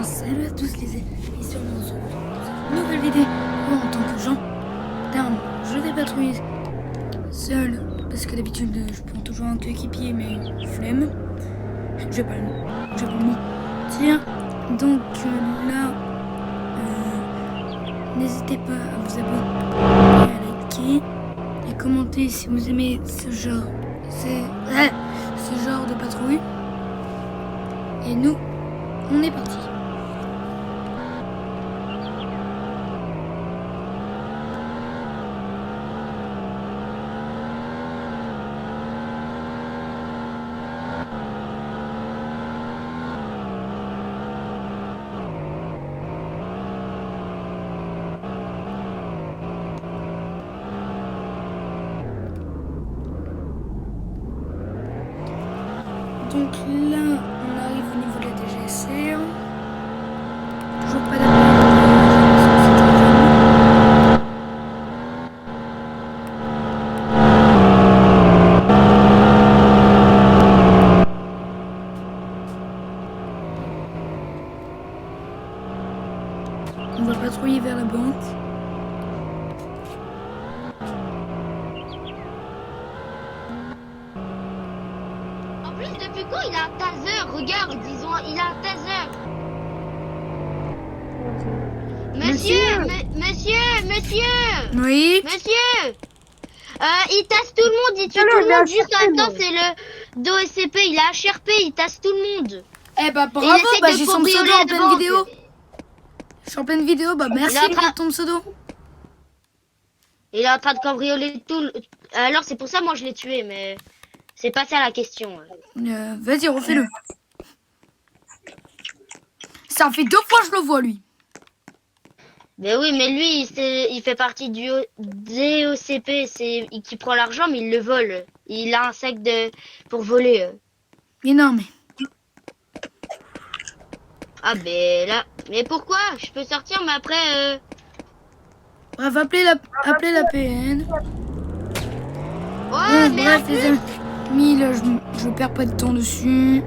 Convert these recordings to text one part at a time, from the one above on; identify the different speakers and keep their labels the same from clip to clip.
Speaker 1: Salut à tous les amis, sûrement on se retrouve dans une nouvelle vidéo en tant que Jean. Je vais patrouiller seul parce que d'habitude je prends toujours un coéquipier mais flemme. Je vais pas mentir. Donc là, n'hésitez pas à vous abonner, à liker et commenter si vous aimez ce genre de patrouille. Et nous, on est parti. Donc là, on arrive au niveau de la DGSR. Toujours pas d'appel. On va patrouiller vers la banque.
Speaker 2: En plus, depuis quand il a un taser? Regarde, disons, il a un taser. Monsieur,
Speaker 1: Oui.
Speaker 2: il tasse tout le monde, il tue tout le monde juste en même temps, c'est le DOSCP, il a HRP, il tasse tout le monde.
Speaker 1: Eh bah bravo,
Speaker 2: Il essaie de
Speaker 1: j'ai son pseudo
Speaker 2: cambrioler
Speaker 1: en
Speaker 2: la
Speaker 1: pleine
Speaker 2: banque.
Speaker 1: vidéo. Je suis en pleine vidéo, bah merci pour ton pseudo.
Speaker 2: Il est en train de cambrioler tout le... Alors c'est pour ça, moi je l'ai tué, mais c'est pas ça la question.
Speaker 1: Vas-y, refais-le. Ça fait 2 fois que je le vois, lui.
Speaker 2: Mais oui, mais lui, il fait partie du DOCP, c'est qui prend l'argent, mais il le vole. Il a un sac pour voler.
Speaker 1: Mais non, mais...
Speaker 2: Ah ben là, mais pourquoi? Je peux sortir, mais après...
Speaker 1: Bref, appelez la PN.
Speaker 2: Ouais, mais
Speaker 1: bref, les amis, là, je perds pas de temps dessus.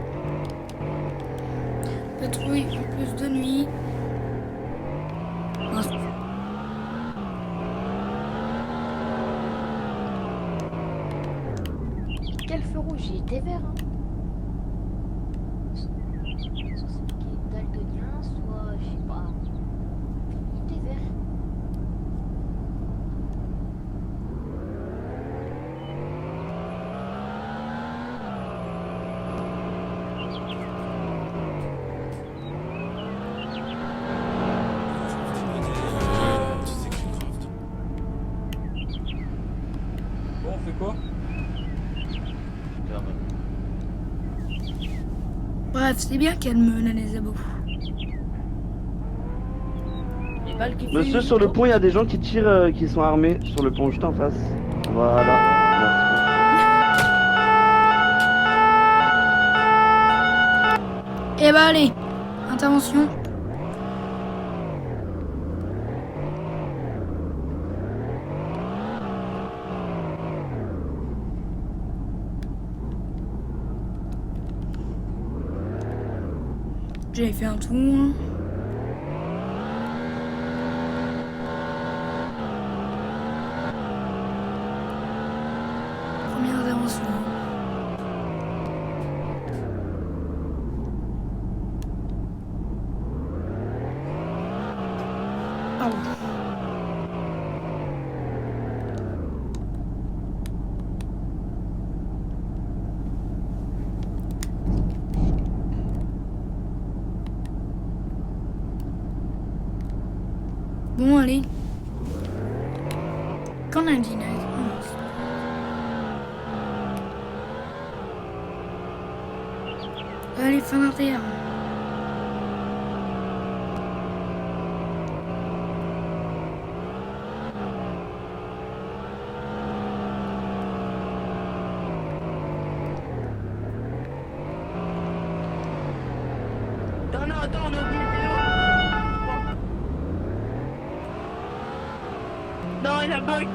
Speaker 1: Patrouille en plus de nuit.
Speaker 3: Quel feu rouge? Il était vert, hein. Soit c'est marqué daltonien, soit je sais pas. Il était vert.
Speaker 4: Bon, on fait quoi?
Speaker 1: Bref, c'est bien calme, là, les abos.
Speaker 5: Monsieur, sur le pont, il y a des gens qui tirent, qui sont armés sur le pont, juste en face. Voilà.
Speaker 1: Eh bah allez, intervention. J'ai fait un tour. Première intervention. Pardon. Bon, allez. Qu'en a dit, allez, fin d'intérieur.
Speaker 5: Non, attends, on a oublié Non, il a bug.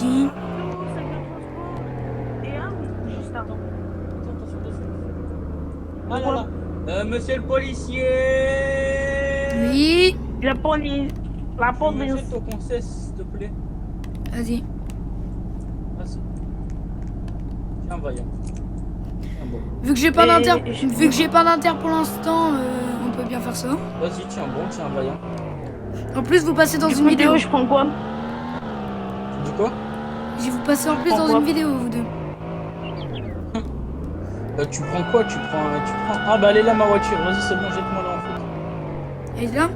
Speaker 1: qui?
Speaker 6: Et un juste avant.
Speaker 4: Ah là là. Monsieur le policier.
Speaker 1: Oui.
Speaker 6: La police. La
Speaker 4: Tu me
Speaker 6: police.
Speaker 4: ton conseil, s'il te plaît.
Speaker 1: Vas-y.
Speaker 4: Merci. Tiens, voyons. Tiens, bon.
Speaker 1: Vu que j'ai pas
Speaker 6: Et-
Speaker 1: d'inter,
Speaker 6: et je-
Speaker 1: vu que j'ai pas d'inter pour l'instant, on peut bien faire ça.
Speaker 4: Vas-y, tiens, bon, tiens, voyons.
Speaker 1: En plus, vous passez dans
Speaker 6: Du
Speaker 1: une
Speaker 6: coup,
Speaker 1: vidéo.
Speaker 6: Théo, je prends quoi?
Speaker 4: Tu dis quoi?
Speaker 1: Si vous passez en plus
Speaker 6: prends
Speaker 1: dans
Speaker 6: quoi
Speaker 1: une vidéo, vous deux.
Speaker 4: Tu prends quoi? Tu prends. Ah bah elle est là ma voiture. Vas-y, c'est bon, jette-moi là en fait.
Speaker 1: Et là?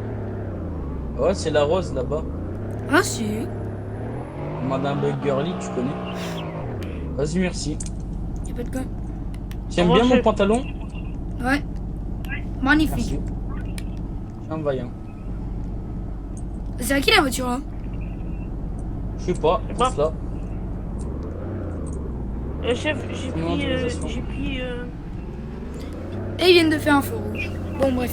Speaker 4: Ouais, c'est la rose là-bas.
Speaker 1: Ah si.
Speaker 4: Madame Girly, tu connais. Vas-y, merci.
Speaker 1: Y'a pas de quoi.
Speaker 4: Tu aimes
Speaker 6: Au
Speaker 4: bien
Speaker 6: revoir,
Speaker 4: mon pantalon?
Speaker 1: Ouais. Magnifique.
Speaker 4: Merci. Tiens, voyons.
Speaker 1: C'est à qui la voiture là?
Speaker 4: Je sais pas,
Speaker 6: Bah.
Speaker 4: c'est là.
Speaker 6: Chef, j'ai
Speaker 4: Comment
Speaker 6: pris.
Speaker 4: autorisation
Speaker 6: J'ai pris.
Speaker 1: Et ils viennent de faire un feu rouge. Bon bref.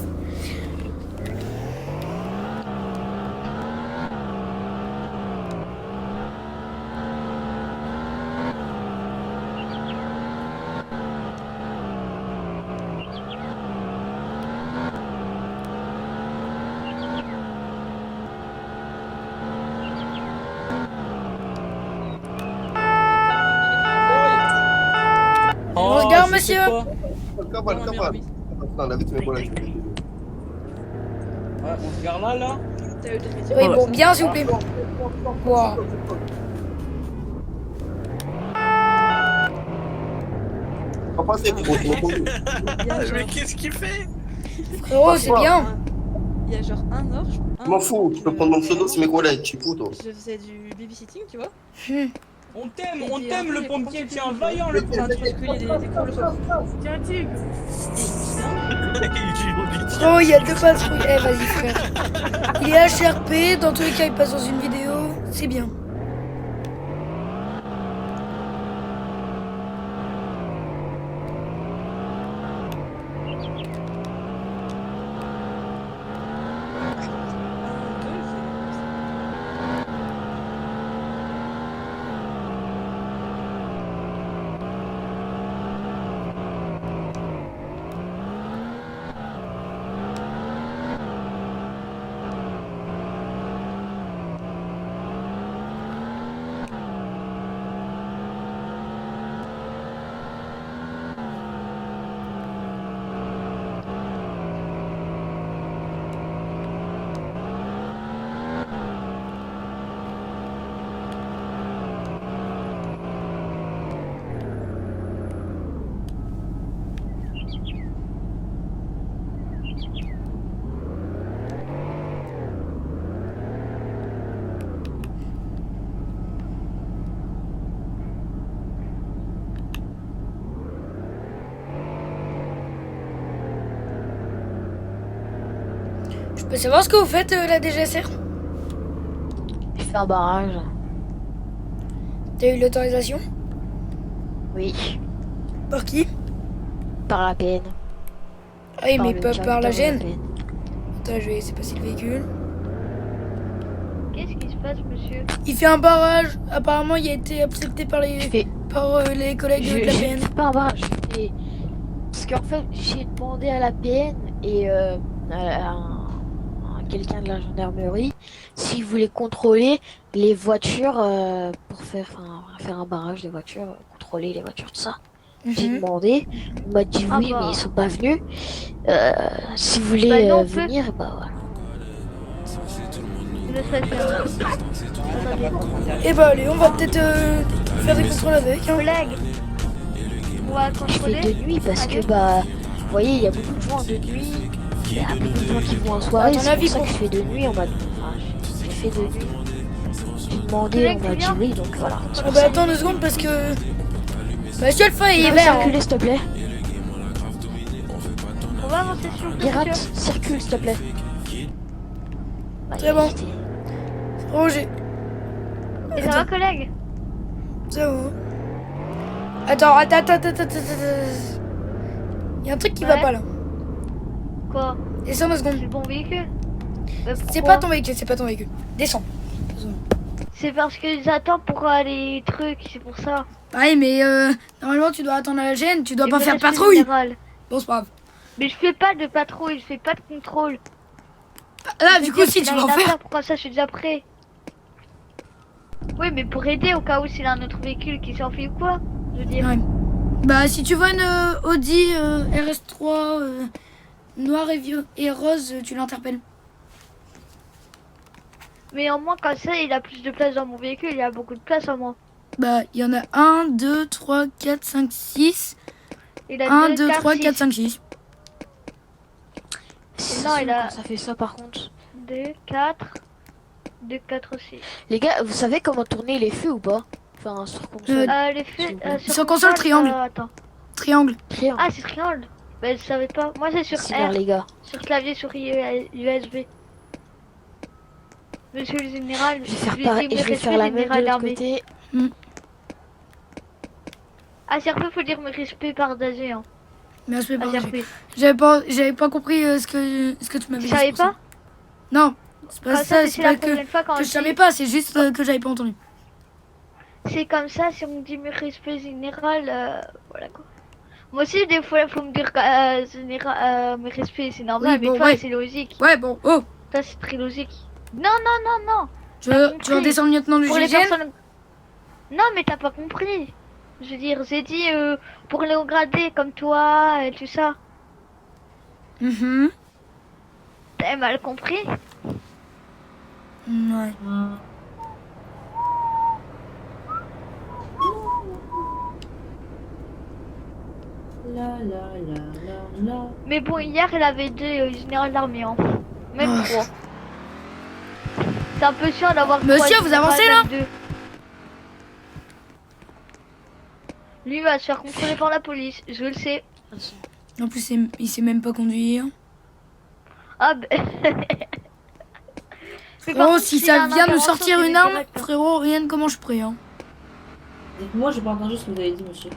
Speaker 4: Oh,
Speaker 1: regarde,
Speaker 4: je sais
Speaker 1: monsieur.
Speaker 4: pas.
Speaker 7: Kapan, kapan. Attends, la vie, tu mets quoi là?
Speaker 4: Ouais, on se garde là.
Speaker 1: Oui bon, bien s'il vous plaît. Wow.
Speaker 7: Papa, c'est gros, tu m'as conduit.
Speaker 8: Mais qu'est-ce qu'il fait?
Speaker 1: Frérot, c'est bien.
Speaker 9: Il y a genre un heure,
Speaker 7: Je m'en fous, tu peux prendre mon pseudo, c'est mes collègues, tu es fou, toi.
Speaker 9: je faisais du babysitting, tu vois.
Speaker 4: On t'aime,
Speaker 9: Et
Speaker 4: on
Speaker 9: des-
Speaker 4: t'aime le
Speaker 9: des
Speaker 4: pompier,
Speaker 9: pompiers,
Speaker 4: tiens, vaillant le
Speaker 9: Enfin, tu
Speaker 4: pompier.
Speaker 9: recueillis des cours le soir.
Speaker 6: Tiens, tigre.
Speaker 1: Oh, il y a deux patrouilles. Eh, vas-y, frère. Il est HRP. Dans tous les cas, il passe dans une vidéo. C'est bien. Je peux savoir ce que vous faites, la DGSR?
Speaker 3: Je fais un barrage.
Speaker 1: T'as eu l'autorisation?
Speaker 3: Oui.
Speaker 1: Par qui?
Speaker 3: Par la peine.
Speaker 1: Ah oui, mais
Speaker 3: le
Speaker 1: pas par la
Speaker 3: directeur
Speaker 1: gêne.
Speaker 3: de peine.
Speaker 1: Attends, je vais essayer de passer le véhicule.
Speaker 2: Qu'est-ce qui se passe, monsieur?
Speaker 1: Il fait un barrage. Apparemment, il a été accepté par
Speaker 3: Je
Speaker 1: les,
Speaker 3: fais.
Speaker 1: les collègues de la
Speaker 3: Je
Speaker 1: PN.
Speaker 3: fais pas un barrage. Je fais. Parce qu'en fait, j'ai demandé à la PN et à quelqu'un de la gendarmerie s'il voulait contrôler les voitures pour faire un barrage des voitures, contrôler les voitures, tout ça. J'ai
Speaker 1: Mhm.
Speaker 3: demandé, on m'a dit
Speaker 2: Ah
Speaker 3: oui,
Speaker 2: bah.
Speaker 3: mais ils sont pas venus. Si vous voulez
Speaker 2: Bah non, on peut.
Speaker 3: venir, bah voilà.
Speaker 2: Ne serait-ce qu'un-
Speaker 1: Et bah allez, on va peut-être faire des contrôles avec. Hein.
Speaker 2: Collègue, on va
Speaker 3: Je fais
Speaker 2: contrôler.
Speaker 3: de nuit parce que bah, vous voyez, il y a beaucoup de gens de nuit, il y a beaucoup de gens qui vont en soirée,
Speaker 1: À ton
Speaker 3: c'est
Speaker 1: avis,
Speaker 3: pour ça que
Speaker 1: pour-
Speaker 3: je fais de nuit, on m'a j'ai fait de nuit. J'ai demandé,
Speaker 2: Collègue,
Speaker 3: on m'a
Speaker 2: c'est
Speaker 3: dit
Speaker 2: bien.
Speaker 3: oui, donc voilà. C'est
Speaker 1: Ah
Speaker 3: pour
Speaker 1: bah
Speaker 3: ça.
Speaker 1: attends 2 secondes parce que... Monsieur le feu, il est
Speaker 3: Tu peux
Speaker 1: vert.
Speaker 3: circuler, s'il te plaît.
Speaker 2: On va avancer sur le
Speaker 3: Pirate,
Speaker 2: monsieur.
Speaker 3: circule, s'il te plaît. Bah,
Speaker 1: C'est bon.
Speaker 3: évitez.
Speaker 1: Oh, j'ai...
Speaker 2: Et ça va, collègue?
Speaker 1: Ça va. Attends. Il y a un truc qui va
Speaker 2: Ouais.
Speaker 1: pas là.
Speaker 2: Quoi?
Speaker 1: Descends 2
Speaker 2: C'est
Speaker 1: secondes.
Speaker 2: le bon véhicule?
Speaker 1: C'est pas ton véhicule, c'est pas ton véhicule. Descends.
Speaker 2: C'est parce qu'ils attendent pour les trucs, c'est pour ça.
Speaker 1: Ouais, mais normalement, tu dois attendre à la gêne, tu dois
Speaker 2: Et
Speaker 1: pas
Speaker 2: me
Speaker 1: faire de
Speaker 2: respect
Speaker 1: patrouille.
Speaker 2: général.
Speaker 1: Bon, c'est pas grave.
Speaker 2: Mais je fais pas de patrouille, je fais pas de contrôle.
Speaker 1: Là,
Speaker 2: Je veux
Speaker 1: du coup,
Speaker 2: dire
Speaker 1: si
Speaker 2: qu'il
Speaker 1: tu
Speaker 2: a
Speaker 1: vas en
Speaker 2: une
Speaker 1: faire.
Speaker 2: affaire, pourquoi ça, je suis déjà prêt. Oui, mais pour aider au cas où s'il a un autre véhicule qui s'enfuit ou quoi. Je veux dire.
Speaker 1: Ouais. Bah, si tu vois une Audi RS3 noire et rose, tu l'interpelles.
Speaker 2: Mais en moins, comme ça, il a plus de place dans mon véhicule, il a beaucoup de place en moins.
Speaker 1: Bah, il y en a 1, 2, 3, 4, 5, 6.
Speaker 2: Il a
Speaker 1: 1,
Speaker 2: 2,
Speaker 1: 2,
Speaker 2: 4,
Speaker 1: 3,
Speaker 2: 6.
Speaker 1: 4, 5, 6.
Speaker 3: C'est
Speaker 2: Non, il
Speaker 3: saoul
Speaker 2: a-
Speaker 3: quand ça fait ça par contre.
Speaker 2: 2, 4. 2, 4 aussi.
Speaker 3: Les gars, vous savez comment tourner les feux ou pas? Enfin, sur console.
Speaker 2: Les
Speaker 3: S'il
Speaker 2: faits
Speaker 3: vous plaît.
Speaker 1: Sur console, triangle.
Speaker 2: Attends.
Speaker 1: Triangle.
Speaker 3: Triangle.
Speaker 2: Ah, c'est triangle. Bah, je savais pas. Moi, c'est sur
Speaker 3: Merci, vers
Speaker 2: R.
Speaker 3: les gars.
Speaker 2: Sur clavier, sur USB. Monsieur le général,
Speaker 3: Je vais faire
Speaker 2: lui
Speaker 3: pareil,
Speaker 2: dire
Speaker 3: je vais
Speaker 2: respect
Speaker 3: faire la même de
Speaker 2: général
Speaker 3: l'autre
Speaker 2: d'armée.
Speaker 3: côté.
Speaker 2: Ah, CRP, faut dire mes respects partagés. Hein.
Speaker 1: Merci,
Speaker 2: Ah,
Speaker 1: pardon.
Speaker 2: CRP.
Speaker 1: J'avais pas compris ce que tu m'avais
Speaker 2: Tu
Speaker 1: dit.
Speaker 2: savais
Speaker 1: c'est pour ça.
Speaker 2: pas?
Speaker 1: Non, c'est pas
Speaker 2: Comme
Speaker 1: ça,
Speaker 2: ça,
Speaker 1: c'est
Speaker 2: la
Speaker 1: pas que
Speaker 2: prochaine fois quand
Speaker 1: je
Speaker 2: on
Speaker 1: savais
Speaker 2: dit-
Speaker 1: pas, c'est juste que j'avais pas entendu.
Speaker 2: C'est comme ça, si on me dit mes respects général, voilà quoi. Moi aussi, des fois, il faut me dire mes respects, c'est normal,
Speaker 1: Oui,
Speaker 2: mais
Speaker 1: bon,
Speaker 2: toi,
Speaker 1: ouais.
Speaker 2: c'est logique.
Speaker 1: Ouais, bon, oh,
Speaker 2: Ça, c'est très logique. Non, non, non, non.
Speaker 1: tu
Speaker 2: T'as
Speaker 1: veux
Speaker 2: compris.
Speaker 1: redescendre lieutenant du
Speaker 2: Pour les
Speaker 1: GIGN?
Speaker 2: personnes... Non, mais t'as pas compris. Je veux dire, j'ai dit pour les hauts gradés comme toi et tout ça.
Speaker 1: Mhm.
Speaker 2: T'as mal compris?
Speaker 1: Ouais.
Speaker 2: Mais bon, hier, il avait deux généraux d'armée, hein. Même
Speaker 1: Oh.
Speaker 2: trois. C'est un peu chiant d'avoir
Speaker 1: Monsieur,
Speaker 2: trois
Speaker 1: vous
Speaker 2: généraux,
Speaker 1: avancez,
Speaker 2: même
Speaker 1: là
Speaker 2: deux. Lui va se faire contrôler par la police, je le sais.
Speaker 1: En plus, il sait même pas conduire.
Speaker 2: Ah ben... Mais par
Speaker 1: Frérot,
Speaker 2: contre,
Speaker 1: si
Speaker 2: s'il a
Speaker 1: ça
Speaker 2: un
Speaker 1: vient nous
Speaker 2: intervention,
Speaker 1: sortir
Speaker 2: j'y
Speaker 1: une
Speaker 2: vais
Speaker 1: arme,
Speaker 2: direct, hein.
Speaker 1: frérot, rien ne comment je prie. Hein.
Speaker 10: Moi, j'ai pas entendu ce que vous avez dit, monsieur.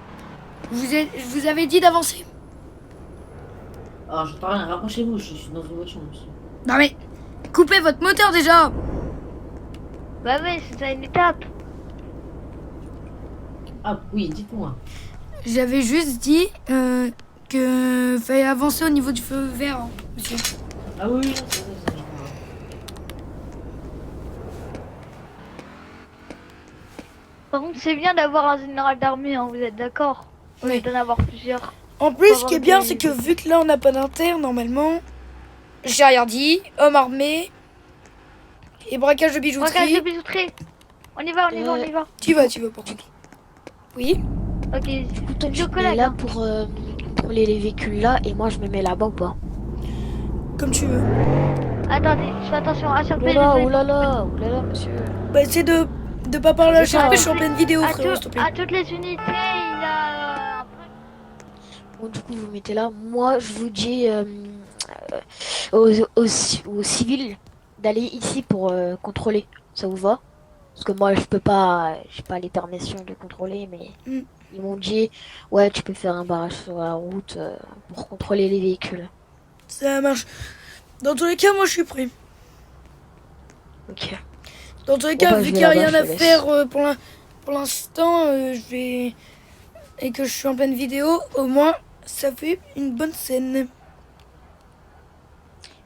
Speaker 1: Je vous avais dit d'avancer.
Speaker 10: Alors, j'entends rien, rapprochez-vous, je suis dans une voiture, monsieur.
Speaker 1: Non mais, coupez votre moteur déjà.
Speaker 2: Bah ouais, c'est ça une étape.
Speaker 10: Ah, oui, dites-moi.
Speaker 1: J'avais juste dit que fallait avancer au niveau du feu vert, hein, monsieur.
Speaker 10: Ah oui, c'est ça.
Speaker 2: Par contre, c'est bien d'avoir un général d'armée, hein, vous êtes d'accord? Au lieu
Speaker 1: Oui.
Speaker 2: d'en avoir plusieurs.
Speaker 1: En plus,
Speaker 2: Faut
Speaker 1: ce qui est
Speaker 2: avoir
Speaker 1: bien,
Speaker 2: des-
Speaker 1: c'est que vu que là, on n'a pas d'inter, normalement, j'ai rien dit, homme armé et braquage de
Speaker 2: Regarde
Speaker 1: bijouterie.
Speaker 2: les bijouteries. On y va, on y va, on y va.
Speaker 1: Tu vas pour contre. Oui.
Speaker 2: Ok,
Speaker 3: Toi, tu
Speaker 2: je
Speaker 3: te mets
Speaker 2: collègue.
Speaker 3: là
Speaker 2: Hein.
Speaker 3: pour contrôler les véhicules là et moi je me mets là-bas ou pas?
Speaker 1: Comme tu veux.
Speaker 2: Attendez, fais attention, HRP,
Speaker 3: Oulala,
Speaker 2: désolé.
Speaker 3: oulala, monsieur.
Speaker 1: Bah, essaie de pas parler à
Speaker 3: C'est ça.
Speaker 1: HRP, je suis en pleine vidéo,
Speaker 2: À,
Speaker 1: frérot, s'il te plaît.
Speaker 2: à toutes les unités, il a...
Speaker 3: Bon, du coup, vous mettez là. Moi, je vous dis aux civils d'aller ici pour contrôler. Ça vous va? Parce que moi, je peux pas, j'ai pas les permissions de contrôler, mais
Speaker 1: Mm.
Speaker 3: ils m'ont dit, ouais, tu peux faire un barrage sur la route pour contrôler les véhicules.
Speaker 1: Ça marche. Dans tous les cas, moi, je suis prêt.
Speaker 3: Ok.
Speaker 1: Dans tous les
Speaker 3: Bon,
Speaker 1: cas,
Speaker 3: bah,
Speaker 1: vu
Speaker 3: je
Speaker 1: qu'il
Speaker 3: vais
Speaker 1: n'y a
Speaker 3: là-bas,
Speaker 1: rien à
Speaker 3: je te laisse.
Speaker 1: faire pour l'instant, je vais... Et que je suis en pleine vidéo, au moins, ça fait une bonne scène.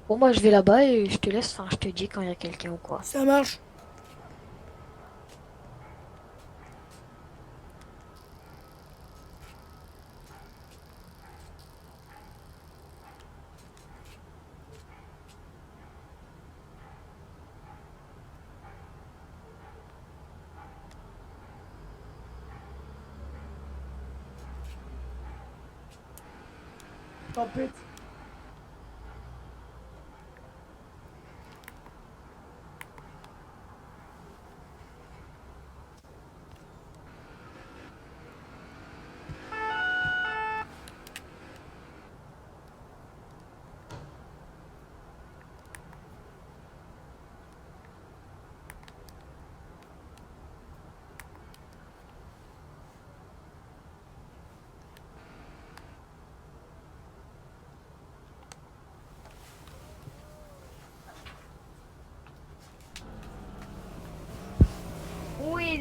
Speaker 3: Bon, moi, je vais là-bas et je te laisse. Enfin, je te dis quand il y a quelqu'un ou quoi.
Speaker 1: Ça marche.
Speaker 4: Tempête.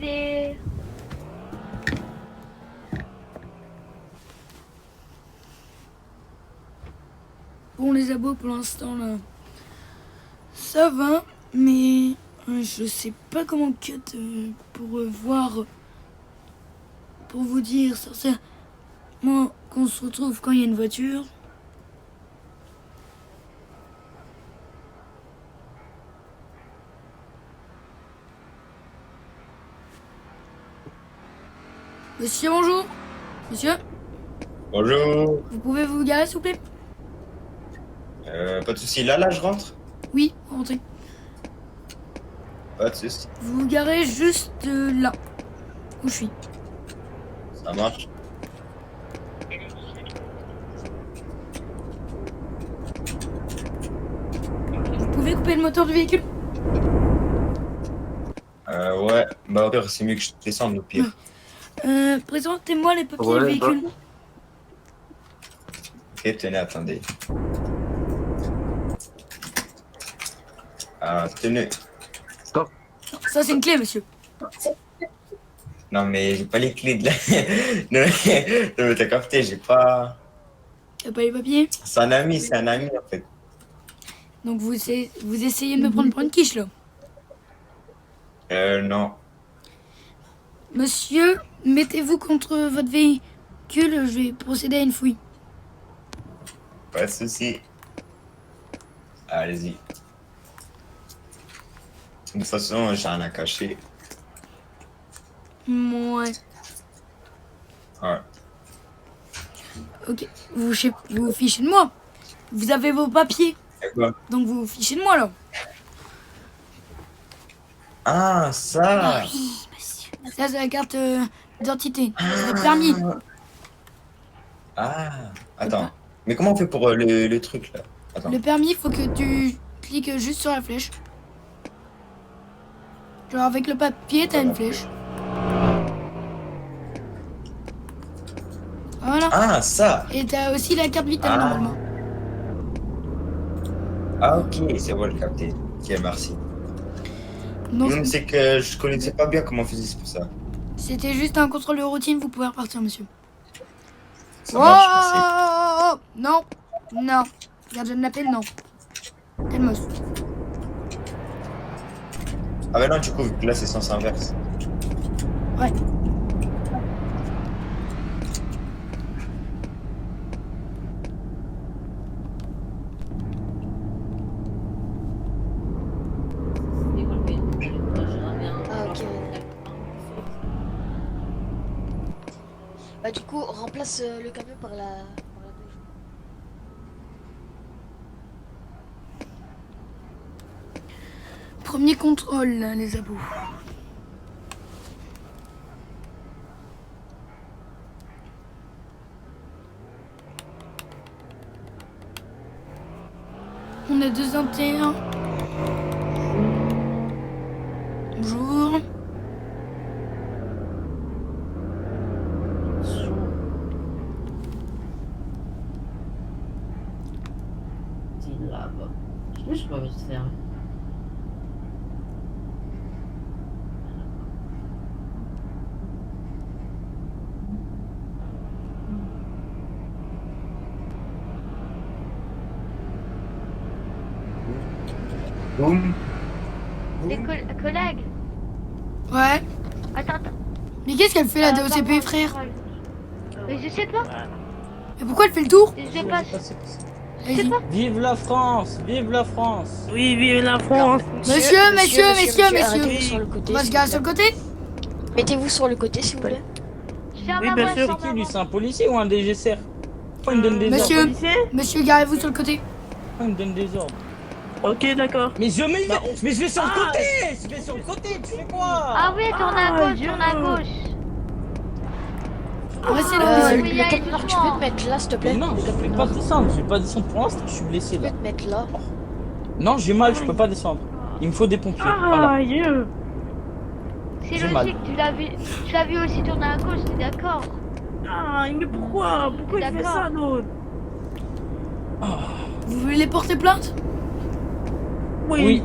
Speaker 2: il est...
Speaker 1: Bon, les abos, pour l'instant, là, ça va, mais je sais pas comment cut pour voir, pour vous dire, sincèrement, qu'on se retrouve quand il y a une voiture. Monsieur, bonjour. Monsieur,
Speaker 8: Bonjour.
Speaker 1: vous pouvez vous garer, s'il vous plaît?
Speaker 8: Pas de soucis. Là, je rentre.
Speaker 1: Oui, rentrez.
Speaker 8: Pas de soucis.
Speaker 1: Vous vous garez juste là, où je suis.
Speaker 8: Ça marche.
Speaker 1: Vous pouvez couper le moteur du véhicule?
Speaker 8: Ouais. Bah, au pire, c'est mieux que je descende, au pire.
Speaker 1: Présentez-moi les papiers du véhicule.
Speaker 8: Ok, tenez, attendez. Tenez.
Speaker 1: Ça, c'est une clé, monsieur.
Speaker 8: Non, mais j'ai pas les clés de la... non, mais t'as capté, j'ai pas...
Speaker 1: T'as pas les papiers?
Speaker 8: C'est un ami, en fait.
Speaker 1: Donc vous essayez de me prendre pour une quiche, là.
Speaker 8: Non.
Speaker 1: Monsieur, mettez-vous contre votre véhicule, je vais procéder à une fouille.
Speaker 8: Pas de soucis. Allez-y. De toute façon, j'ai rien à cacher.
Speaker 1: Ouais.
Speaker 8: Ouais.
Speaker 1: Ok. Vous vous fichez de moi. Vous avez vos papiers.
Speaker 8: Et quoi?
Speaker 1: Donc vous vous fichez de moi, là.
Speaker 8: Ah, ça.
Speaker 1: Oui, monsieur. Ça, c'est la carte d'identité. C'est le permis.
Speaker 8: Ah. Attends. Mais comment on fait pour le truc, là? Attends.
Speaker 1: Le permis, il faut que tu cliques juste sur la flèche. Genre avec le papier, t'as une flèche. Voilà.
Speaker 8: Ah, ça.
Speaker 1: Et t'as aussi la carte vitale, normalement.
Speaker 8: Ah, ok, c'est bon, j'ai capté. Ok, merci.
Speaker 1: Donc,
Speaker 8: C'est que je connaissais pas bien comment on faisait pour ça.
Speaker 1: c'était juste un contrôle de routine, vous pouvez repartir, monsieur.
Speaker 8: Ça marche, merci.
Speaker 1: Oh, non, non. Gardien de la paix, non. Calmos.
Speaker 8: Ah, bah non, du coup, vu que là, c'est sens inverse.
Speaker 1: Ouais.
Speaker 3: Ah, ok. Bah, du coup, remplace le camion par la douche.
Speaker 1: Premier contrôle, là, les abos. On a 2-1-1. Bonjour.
Speaker 10: C'est là-bas. Je sais pas vite faire.
Speaker 8: Boum.
Speaker 2: Les collègues.
Speaker 1: Ouais.
Speaker 2: Attends.
Speaker 1: Mais qu'est-ce qu'elle fait, la DOCP,
Speaker 2: pardon,
Speaker 1: frère?
Speaker 2: Mais je sais pas.
Speaker 1: Mais pourquoi elle fait le tour?
Speaker 2: Je sais pas.
Speaker 1: Allez-y.
Speaker 4: Vive la France, vive la France.
Speaker 6: Oui, vive la France.
Speaker 1: Monsieur,
Speaker 3: arrêtez-vous
Speaker 1: messieurs.
Speaker 3: sur le côté,
Speaker 1: On va se
Speaker 3: s'il
Speaker 1: garer
Speaker 3: vous
Speaker 1: sur le
Speaker 3: plaît.
Speaker 1: côté?
Speaker 3: Mettez-vous sur le côté, s'il vous plaît.
Speaker 2: Je ferme
Speaker 6: Oui,
Speaker 2: la
Speaker 6: bien
Speaker 2: voie,
Speaker 6: sûr.
Speaker 2: je
Speaker 4: C'est
Speaker 2: ferme
Speaker 4: qui
Speaker 2: la
Speaker 4: lui, c'est un policier ou un DGCR? Pourquoi il me donne des
Speaker 1: Monsieur.
Speaker 4: ordres?
Speaker 6: Policier.
Speaker 1: Monsieur, garez-vous sur le côté.
Speaker 4: Pourquoi il me donne des ordres?
Speaker 6: Ok, d'accord.
Speaker 4: Mais je vais sur le côté. Je vais sur le côté, tu fais quoi?
Speaker 2: Ah oui, tourne à
Speaker 6: Ah,
Speaker 2: gauche, tourne à gauche.
Speaker 1: On va essayer de
Speaker 2: oui,
Speaker 3: Le
Speaker 2: allez,
Speaker 3: camionneur, tu
Speaker 2: doucement.
Speaker 3: peux te mettre là, s'il te plaît?
Speaker 4: Non,
Speaker 3: Le
Speaker 4: je vais
Speaker 3: camionneur,
Speaker 4: pas descendre. Je vais pas descendre pour l'instant. Je suis blessé
Speaker 3: tu
Speaker 4: là.
Speaker 3: peux te mettre là.
Speaker 4: Non, j'ai mal. Je peux pas descendre. Il me faut des pompiers.
Speaker 6: Ah,
Speaker 4: Voilà.
Speaker 6: Dieu.
Speaker 2: C'est
Speaker 4: J'ai mal.
Speaker 2: logique, tu l'as vu aussi tourner à gauche, t'es d'accord?
Speaker 6: Ah, mais pourquoi? Pourquoi il fait
Speaker 2: D'accord.
Speaker 6: ça, l'autre?
Speaker 1: Vous voulez porter plainte?
Speaker 4: Oui.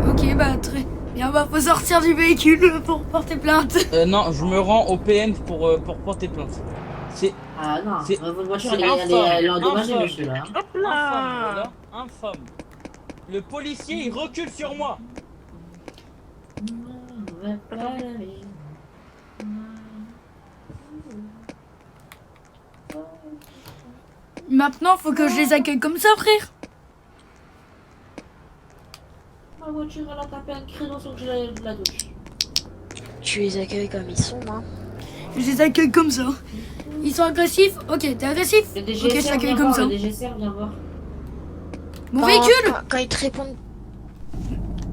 Speaker 1: Ok, bah très bien. Bah bah faut sortir du véhicule pour porter plainte.
Speaker 4: Non, je me rends au PM pour porter plainte. C'est
Speaker 10: Ah non,
Speaker 4: C'est-
Speaker 10: votre voiture,
Speaker 4: c'est
Speaker 10: elle est
Speaker 4: infâme,
Speaker 10: endommagée,
Speaker 4: infâme.
Speaker 10: monsieur, là.
Speaker 6: Hop
Speaker 4: infâme,
Speaker 6: là.
Speaker 4: voilà, infâme. Le policier, il recule sur moi.
Speaker 1: Maintenant, faut que je les accueille comme ça, frère.
Speaker 10: Ma voiture, elle a tapé un créneau sur que je la douche.
Speaker 3: Tu les accueilles comme ils sont, hein.
Speaker 1: Je les accueille comme ça. Ils sont agressifs. Ok, t'es agressif.
Speaker 10: Le
Speaker 1: Ok,
Speaker 10: DGSR,
Speaker 1: je
Speaker 10: viens
Speaker 1: t'accueille comme
Speaker 10: voir,
Speaker 1: ça.
Speaker 10: le DGSR, viens voir.
Speaker 1: Mon véhicule.
Speaker 3: Quand ils te répondent...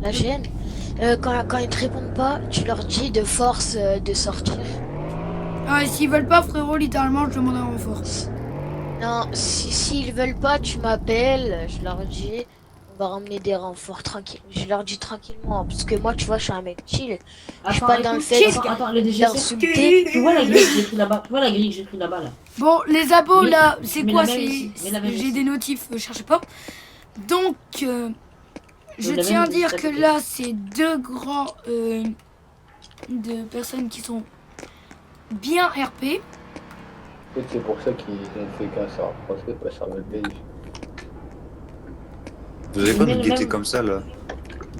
Speaker 3: La gêne. Quand ils te répondent pas, tu leur dis de force de sortir.
Speaker 1: Ah, et s'ils veulent pas, frérot, littéralement, je demande un renfort.
Speaker 3: Non, s'ils veulent pas, tu m'appelles, je leur dis, on va ramener des renforts tranquille. Je leur dis tranquillement, parce que moi, tu vois, je suis un mec chill. Je suis pas dans le fait
Speaker 10: Attends, le DGSR,
Speaker 3: d'insulter.
Speaker 10: tu vois la grille que j'ai pris là-bas, tu vois la grille que j'ai pris là-bas, là.
Speaker 1: Bon, les abos,
Speaker 10: Mais-
Speaker 1: là, c'est
Speaker 10: mais
Speaker 1: quoi?
Speaker 10: la même
Speaker 1: C'est
Speaker 10: ici, mais la même
Speaker 1: j'ai
Speaker 10: ici.
Speaker 1: des notifs, cherchez pas. Donc, je
Speaker 10: la
Speaker 1: tiens à
Speaker 10: même
Speaker 1: dire
Speaker 10: ici,
Speaker 1: que
Speaker 10: à côté.
Speaker 1: là, c'est deux grands de personnes qui sont bien RP.
Speaker 11: C'est pour ça qu'ils ont fait qu'un sort français, pas ça va belge.
Speaker 8: Vous avez pas
Speaker 10: Mais
Speaker 8: nous
Speaker 10: le
Speaker 8: guetter
Speaker 10: même-
Speaker 8: comme ça là?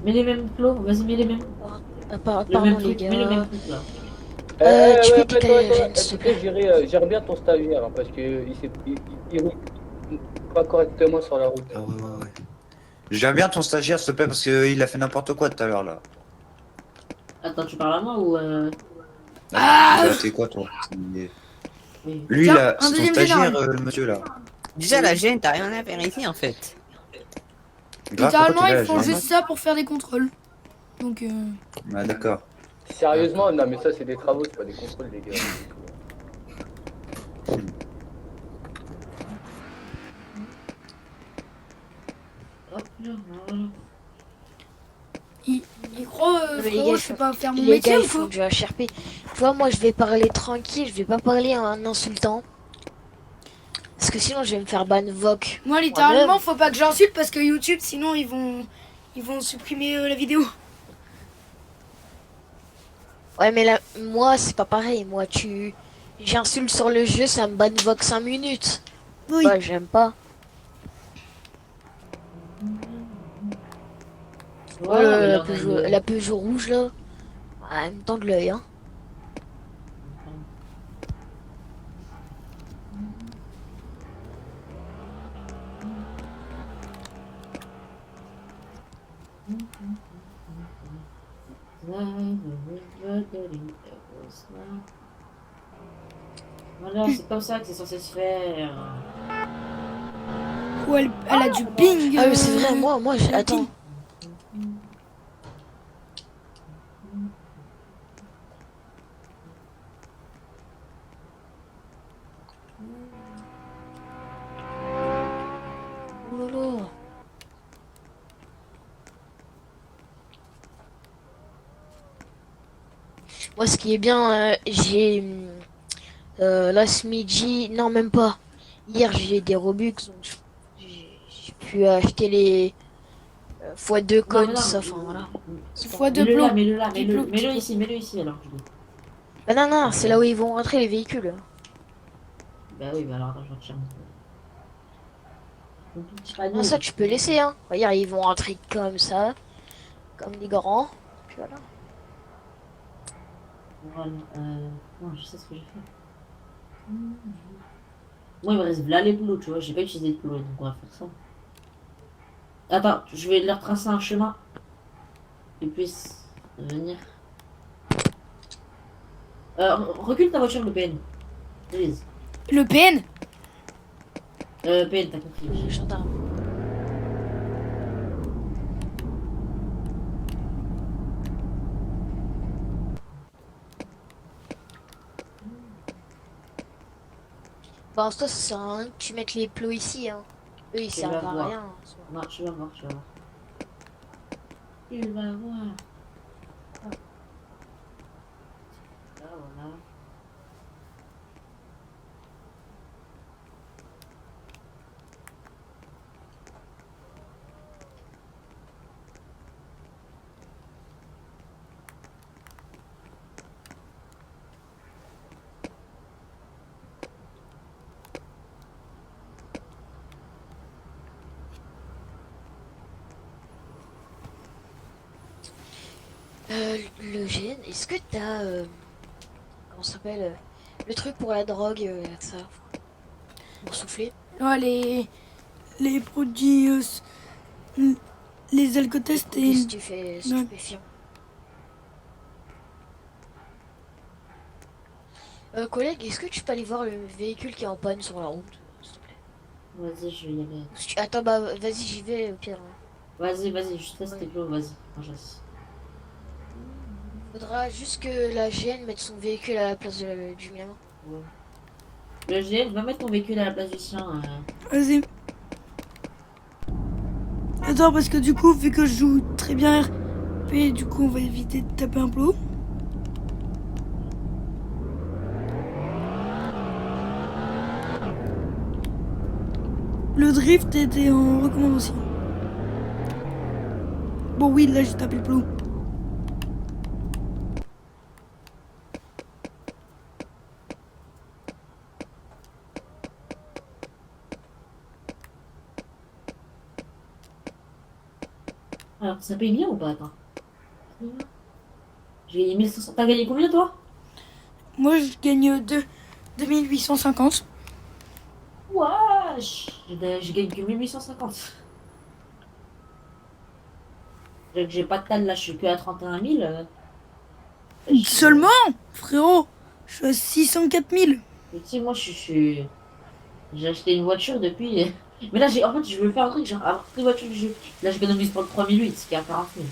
Speaker 10: Mets les mêmes plots, vas-y, mets les mêmes. Le
Speaker 3: Pardon,
Speaker 10: même
Speaker 3: les
Speaker 10: truc,
Speaker 3: gars.
Speaker 10: mets le même truc, là.
Speaker 3: Tu peux
Speaker 11: ouais,
Speaker 3: t'éclairer,
Speaker 11: toi,
Speaker 3: s'il te plaît.
Speaker 11: gère bien ton stagiaire, hein, parce que il roule pas correctement sur la route.
Speaker 8: Ah ouais. J'aime bien ton stagiaire, s'il te plaît, parce qu'il a fait n'importe quoi tout à l'heure là.
Speaker 10: Attends, tu parles à moi ou
Speaker 1: Ah
Speaker 8: Il a fait quoi toi?
Speaker 10: Oui.
Speaker 8: Lui
Speaker 1: Tiens,
Speaker 8: là,
Speaker 1: un
Speaker 8: c'est ton
Speaker 1: deuxième
Speaker 8: stagiaire,
Speaker 1: général.
Speaker 8: le monsieur là.
Speaker 12: Déjà, la gêne, t'as rien à faire ici en fait.
Speaker 8: Grave,
Speaker 1: Littéralement,
Speaker 8: pourquoi t'es là,
Speaker 1: ils font
Speaker 8: Jeanne?
Speaker 1: juste ça pour faire des contrôles. Donc,
Speaker 8: Ah d'accord.
Speaker 11: Sérieusement, non, mais ça, c'est des travaux, c'est pas des contrôles, les gars.
Speaker 10: Hop là, voilà.
Speaker 1: ils croient,
Speaker 3: Mais les
Speaker 1: frérot,
Speaker 3: gars,
Speaker 1: je sais pas faire mon
Speaker 3: Les
Speaker 1: métier
Speaker 3: gars,
Speaker 1: ou
Speaker 3: ils font
Speaker 1: quoi?
Speaker 3: du HRP. Tu vois, moi, je vais parler tranquille, je vais pas parler en insultant. Parce que sinon, je vais me faire ban VOC.
Speaker 1: Moi, littéralement, faut pas que j'insulte parce que YouTube, sinon, ils vont supprimer la vidéo.
Speaker 3: Ouais, mais là, moi, c'est pas pareil. Moi, j'insulte sur le jeu, ça me ban VOC 5 minutes.
Speaker 1: Oui.
Speaker 3: Ouais, j'aime pas.
Speaker 10: Voilà, mais là, on a
Speaker 3: La Peugeot rouge, là. Ah, elle me tend de l'œil, hein.
Speaker 10: Voilà, c'est comme ça que c'est censé se faire.
Speaker 1: Ou elle a du ping.
Speaker 3: Ah, mais c'est vrai, moi, attends. Oh là là. Moi, ce qui est bien, j'ai là ce midi, non même pas. Hier, j'ai des Robux, donc j'ai pu acheter les x2 coins, ça, enfin voilà.
Speaker 1: Fois de
Speaker 10: Mets-le là,
Speaker 1: plomb.
Speaker 10: mets-le là,
Speaker 1: Du plomb.
Speaker 10: mets-le ici alors. Je dis.
Speaker 3: Bah non, c'est là où ils vont rentrer les véhicules.
Speaker 10: Bah oui, bah alors attends, je retire.
Speaker 3: Non, ça tu peux laisser, hein. Regarde, ils vont rentrer comme ça, comme des grands. Puis voilà.
Speaker 10: Voilà, non, je sais ce que j'ai fait. Moi, il me reste là les plots, tu vois, j'ai pas utilisé de plots, donc on va faire ça. Attends, je vais leur tracer un chemin. Ils puissent venir. Recule ta voiture, le PN. Please.
Speaker 1: Le PN.
Speaker 10: PN, t'as compris.
Speaker 3: Gendarme. Bah, en soi, ça sert à rien que tu mettes les plots ici, hein. Eux, ils
Speaker 10: Tu
Speaker 3: servent
Speaker 10: vas
Speaker 3: à
Speaker 10: voir.
Speaker 3: rien. en soi.
Speaker 10: Non, tu vas voir, tu vas voir. Tu vas voir. Là, voilà.
Speaker 3: Le GN, est-ce que t'as... comment ça s'appelle le truc pour la drogue, ça. Pour souffler.
Speaker 1: Ouais, les produits, les alcotests et...
Speaker 3: Qu'est-ce que tu fais stupéfiant. Collègue, est-ce que tu peux aller voir le véhicule qui est en panne sur la route, s'il te plaît?
Speaker 10: Vas-y, je vais y aller.
Speaker 3: Attends, bah vas-y, j'y vais, Pierre.
Speaker 10: Vas-y, je teste tes plots, vas-y.
Speaker 3: Faudra juste que la GN mette son véhicule à la place du mien.
Speaker 10: Ouais. Le GN, va mettre ton véhicule à la place du sien.
Speaker 1: Vas-y. Attends, parce que du coup, vu que je joue très bien RP, du coup, on va éviter de taper un plot. Le drift était en recommandation. Bon, oui, là, j'ai tapé le plot.
Speaker 10: Alors, ça paye bien ou pas? Attends. J'ai gagné 1500. T'as gagné combien, toi?
Speaker 1: Moi, je gagne 2850.
Speaker 10: Wesh! Je gagne que 1850. J'ai pas de tal là, je suis que à 31 000.
Speaker 1: Seulement, frérot, je suis à 604 000.
Speaker 10: Tu sais, moi, j'ai acheté une voiture depuis. Mais là, en fait, je veux faire un truc, genre, avoir toutes les voitures du jeu. Là, j'économise pour le 3008, ce qui est à 40 000.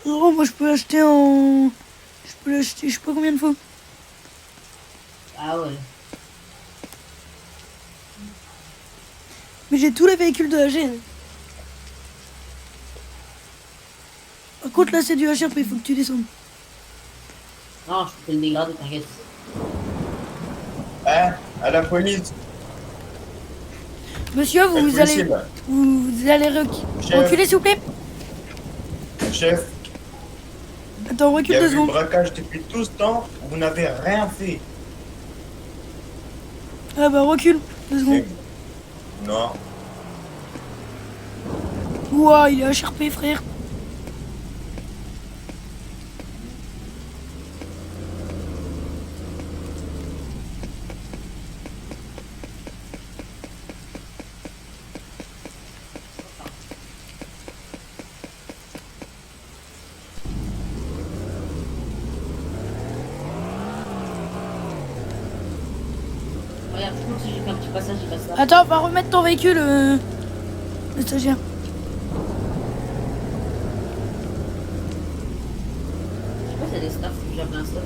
Speaker 1: Frérot, moi, je peux l'acheter en... Je peux l'acheter, je sais pas combien de fois.
Speaker 10: Ah ouais.
Speaker 1: Mais j'ai tous les véhicules de la GN. Par contre, là, c'est du HRP, il faut que tu descendes.
Speaker 10: Non, je peux le dégrader, t'inquiète.
Speaker 8: Hein? À la police.
Speaker 1: Monsieur, vous allez reculer, s'il vous plaît.
Speaker 8: Chef,
Speaker 1: Attends,
Speaker 8: il y
Speaker 1: recule
Speaker 8: a
Speaker 1: 2
Speaker 8: eu le
Speaker 1: secondes.
Speaker 8: braquage depuis tout ce temps, vous n'avez rien fait.
Speaker 1: Ah bah, recule 2 secondes.
Speaker 8: Non.
Speaker 1: Ouah, il est HRP, frère.
Speaker 10: Regarde, je pense que j'ai fait un petit passage, j'ai passé là.
Speaker 1: Attends, va remettre ton véhicule, le stagiaire.
Speaker 10: Je sais pas s'il y a des staffs, j'ai jamais un staff.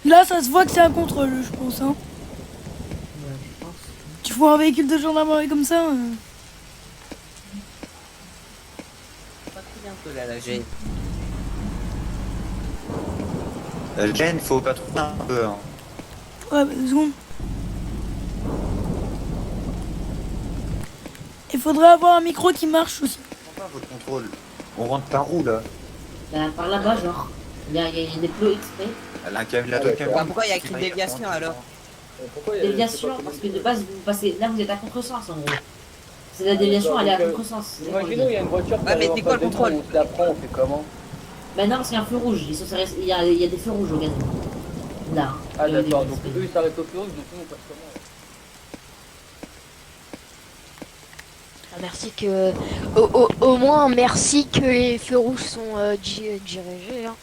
Speaker 1: Là, ça se voit que c'est un contrôle, je pense. Hein.
Speaker 10: Ouais, je pense.
Speaker 1: Tu vois un véhicule de gendarmerie comme ça
Speaker 12: Pas très bien un peu là, la GN. La GN, faut pas trop un peu. Hein.
Speaker 1: Ouais, bah, 2 secondes. Il faudrait avoir un micro qui marche aussi.
Speaker 12: Pas votre contrôle. On rentre par où là?
Speaker 10: Par là-bas, genre. Il y a des plots exprès.
Speaker 12: La pourquoi il y a écrit déviation alors?
Speaker 10: Déviation, parce que de base, vous passez. Là, vous êtes à contresens en gros. C'est la déviation, elle est à contresens.
Speaker 11: Imaginons, il y a une voiture qui
Speaker 12: Ouais, mais c'est quoi le contrôle?
Speaker 11: On se la prend, on fait comment?
Speaker 10: Bah non, parce qu'il y a un feu rouge. Il y a des feux rouges au gaz. Là.
Speaker 11: Ah d'accord, donc eux ils s'arrêtent au feu rouge, donc nous on passe comment?
Speaker 3: Merci que... Au moins, merci que les feux rouges sont dirigés. Hein.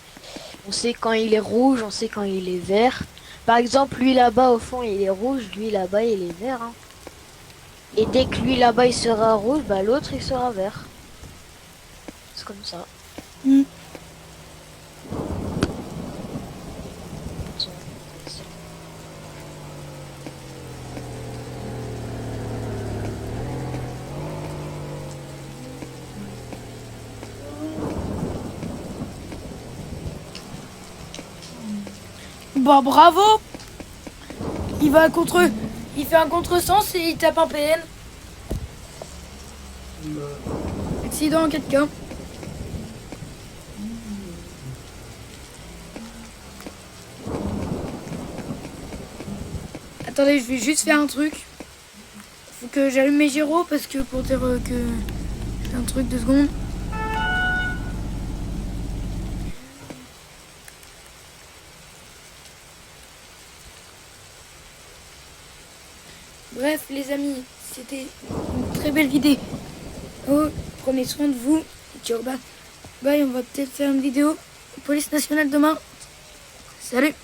Speaker 3: On sait quand il est rouge, on sait quand il est vert. Par exemple, lui là-bas, au fond, il est rouge, lui là-bas, il est vert. Hein. Et dès que lui là-bas, il sera rouge, bah l'autre, il sera vert. C'est comme ça.
Speaker 1: Bah bravo. Il fait un contresens et il tape un PN. Accident en 4K. Attendez, je vais juste faire un truc. Donc j'allume mes gyros parce que pour dire que je fais un truc 2 secondes. Bref les amis, c'était une très belle vidéo. Oh, prenez soin de vous. Ciao, bye. Bye, on va peut-être faire une vidéo police nationale demain. Salut.